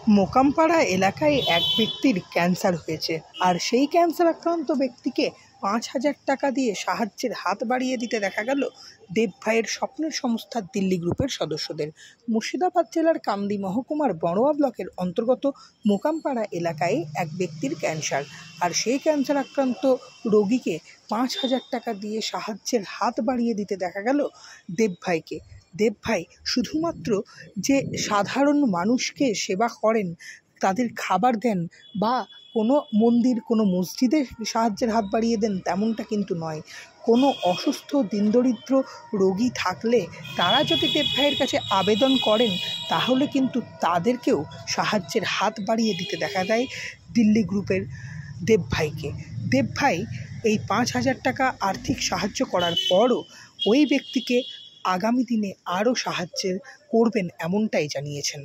মোকামপাড়া এলাকায় এক ব্যক্তির ক্যান্সার হয়েছে, আর সেই ক্যান্সার আক্রান্ত ব্যক্তিকে ৫,০০০ টাকা দিয়ে সাহায্যের হাত বাড়িয়ে দিতে দেখা গেল দেবভাইয়ের স্বপ্নের সংস্থা দিল্লি গ্রুপের সদস্যদের। মুর্শিদাবাদ জেলার কান্দি মহকুমার বড়োয়া ব্লকের অন্তর্গত মোকামপাড়া এলাকায় এক ব্যক্তির ক্যান্সার, আর সেই ক্যান্সার আক্রান্ত রোগীকে ৫,০০০ টাকা দিয়ে সাহায্যের হাত বাড়িয়ে দিতে দেখা গেল দেবভাইকে। দেবভাই শুধুমাত্র যে সাধারণ মানুষকে সেবা করেন, তাদের খাবার দেন বা কোনো মন্দির, কোনো মসজিদে সাহায্যের হাত বাড়িয়ে দেন, তেমনটা কিন্তু নয়। কোনো অসুস্থ দীনদরিদ্র রোগী থাকলে তারা যদি দেবভাইয়ের কাছে আবেদন করেন, তাহলে কিন্তু তাদেরকেও সাহায্যের হাত বাড়িয়ে দিতে দেখা যায় দিল্লি গ্রুপের দেবভাইকে। দেবভাই এই ৫,০০০ টাকা আর্থিক সাহায্য করার পরও ওই ব্যক্তিকে আগামী দিনে আরও সাহায্য করবেন, এমনটাই জানিয়েছেন।